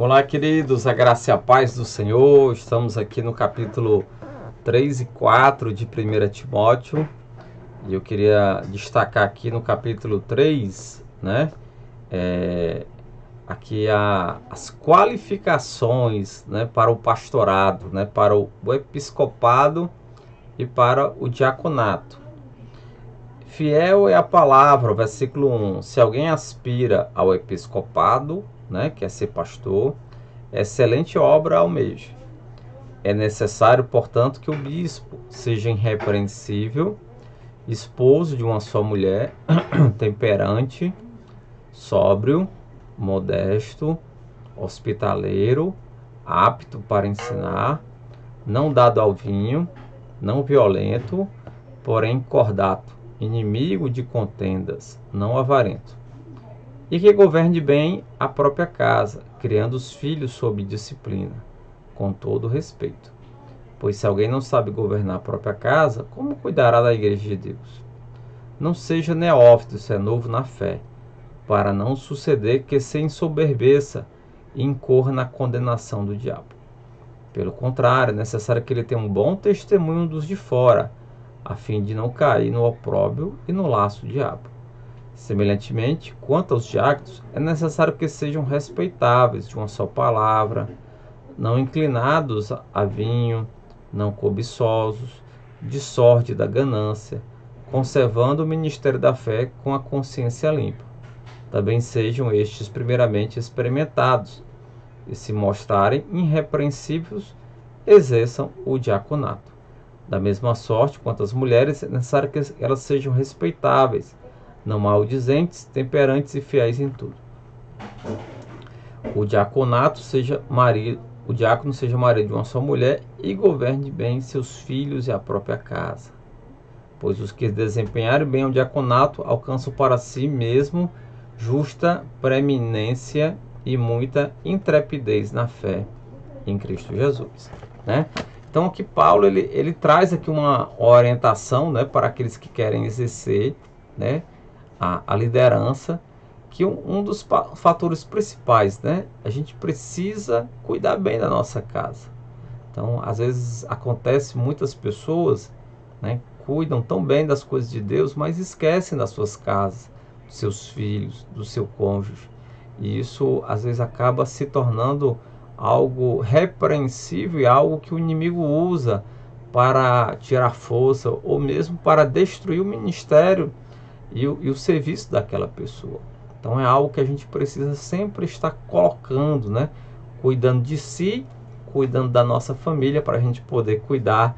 Olá, queridos, a graça e a paz do Senhor. Estamos aqui no capítulo 3 e 4 de 1 Timóteo. E eu queria destacar aqui no capítulo 3, né? Aqui as qualificações, né, para o pastorado, né, para o episcopado e para o diaconato. Fiel é a palavra, versículo 1. Se alguém aspira ao episcopado, né, quer ser pastor, excelente obra almeja. É necessário, portanto, que o bispo seja irrepreensível, esposo de uma só mulher, temperante, sóbrio, modesto, hospitaleiro, apto para ensinar, não dado ao vinho, não violento, porém cordato, inimigo de contendas, não avarento, e que governe bem a própria casa, criando os filhos sob disciplina, com todo respeito. Pois se alguém não sabe governar a própria casa, como cuidará da igreja de Deus? Não seja neófito, se é novo na fé, para não suceder que se ensoberbeça e incorra na condenação do diabo. Pelo contrário, é necessário que ele tenha um bom testemunho dos de fora, a fim de não cair no opróbrio e no laço do diabo. Semelhantemente, quanto aos diáconos, é necessário que sejam respeitáveis, de uma só palavra, não inclinados a vinho, não cobiçosos, de sorte da ganância, conservando o ministério da fé com a consciência limpa. Também sejam estes primeiramente experimentados, e se mostrarem irrepreensíveis, exerçam o diaconato. Da mesma sorte, quanto às mulheres, é necessário que elas sejam respeitáveis, não maldizentes, temperantes e fiéis em tudo. O diácono seja marido de uma só mulher e governe bem seus filhos e a própria casa. Pois os que desempenharem bem o diaconato alcançam para si mesmo justa preeminência e muita intrepidez na fé em Cristo Jesus, né? Então aqui Paulo ele traz aqui uma orientação, né, para aqueles que querem exercer, né, a liderança, que um dos fatores principais, né, a gente precisa cuidar bem da nossa casa. Então às vezes acontece, muitas pessoas, né, cuidam tão bem das coisas de Deus, mas esquecem das suas casas, dos seus filhos, do seu cônjuge. E isso às vezes acaba se tornando algo repreensível e algo que o inimigo usa para tirar força ou mesmo para destruir o ministério e o serviço daquela pessoa. Então é algo que a gente precisa sempre estar colocando, né? Cuidando de si, cuidando da nossa família, para a gente poder cuidar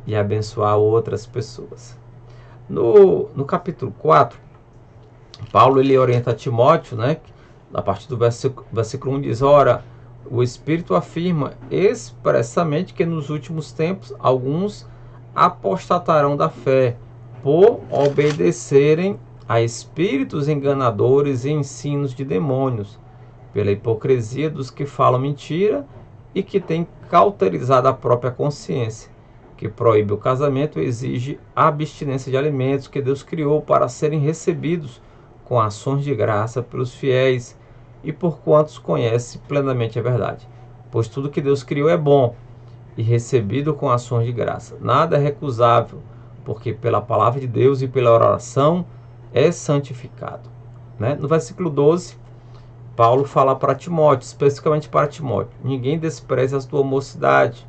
e abençoar outras pessoas. No capítulo 4, Paulo ele orienta Timóteo, né? A partir do versículo 1 diz: ora, o Espírito afirma expressamente que nos últimos tempos alguns apostatarão da fé, por obedecerem a espíritos enganadores e ensinos de demônios, pela hipocrisia dos que falam mentira e que têm cauterizado a própria consciência, que proíbe o casamento e exige a abstinência de alimentos que Deus criou para serem recebidos com ações de graça pelos fiéis e por quantos conhecem plenamente a verdade. Pois tudo que Deus criou é bom e recebido com ações de graça. Nada é recusável, porque pela palavra de Deus e pela oração é santificado. Né? No versículo 12, Paulo fala para Timóteo, especificamente para Timóteo: ninguém despreze a tua mocidade.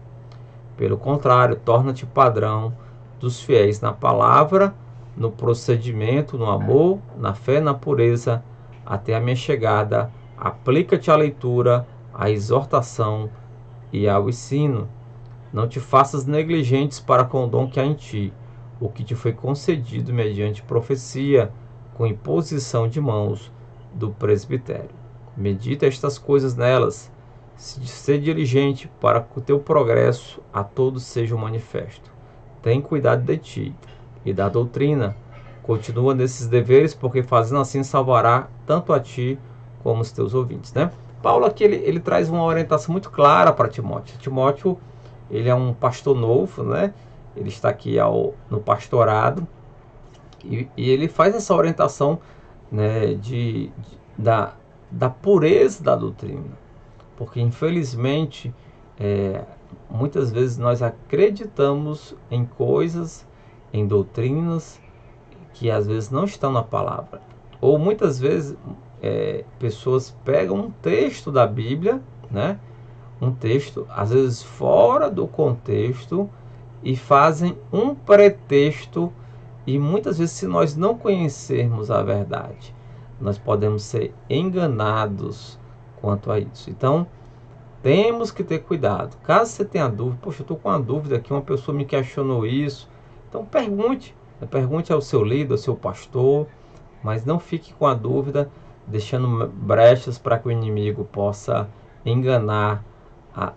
Pelo contrário, torna-te padrão dos fiéis na palavra, no procedimento, no amor, na fé, na pureza, até a minha chegada. Aplica-te à leitura, à exortação e ao ensino. Não te faças negligentes para com o dom que há em ti, o que te foi concedido mediante profecia, com imposição de mãos do presbitério. Medita estas coisas nelas, ser diligente para que o teu progresso a todos seja manifesto. Tem cuidado de ti e da doutrina. Continua nesses deveres, porque fazendo assim salvará tanto a ti como os teus ouvintes, né? Paulo aqui ele traz uma orientação muito clara para Timóteo. Timóteo, ele é um pastor novo, né? Ele está aqui no pastorado e ele faz essa orientação, né, da pureza da doutrina. porque infelizmente muitas vezes nós acreditamos em coisas, em doutrinas que às vezes não estão na palavra, ou muitas vezes pessoas pegam um texto da Bíblia, né? Um texto às vezes fora do contexto e fazem um pretexto, e muitas vezes, se nós não conhecermos a verdade, nós podemos ser enganados quanto a isso. Então temos que ter cuidado. Caso você tenha dúvida, poxa, eu estou com uma dúvida aqui, uma pessoa me questionou isso, então pergunte ao seu líder, ao seu pastor, mas não fique com a dúvida, deixando brechas para que o inimigo possa enganar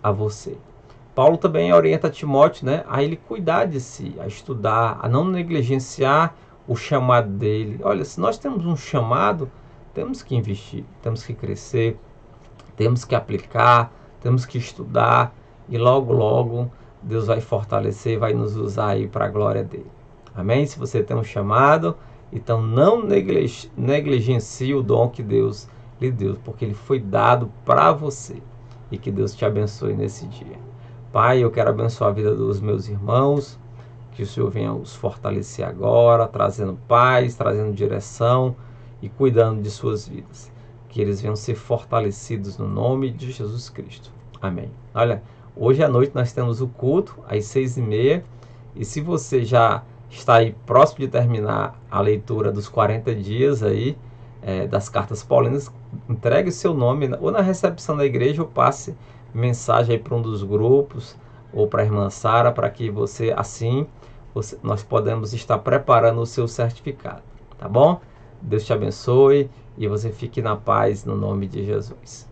a você. Paulo também orienta Timóteo, né, a ele cuidar de si, a estudar, a não negligenciar o chamado dele. Olha, se nós temos um chamado, temos que investir, temos que crescer, temos que aplicar, temos que estudar, e logo, logo Deus vai fortalecer, vai nos usar aí para a glória dele. Amém? Se você tem um chamado, então não negligencie o dom que Deus lhe deu, porque ele foi dado para você. E que Deus te abençoe nesse dia. Pai, eu quero abençoar a vida dos meus irmãos, que o Senhor venha os fortalecer agora, trazendo paz, trazendo direção e cuidando de suas vidas. Que eles venham ser fortalecidos no nome de Jesus Cristo. Amém. Olha, hoje à noite nós temos o culto às 6h30, e se você já está aí próximo de terminar a leitura dos 40 dias aí, das cartas paulinas, entregue o seu nome ou na recepção da igreja, ou passe mensagem aí para um dos grupos ou para a irmã Sara, para que nós podemos estar preparando o seu certificado, tá bom? Deus te abençoe e você fique na paz no nome de Jesus.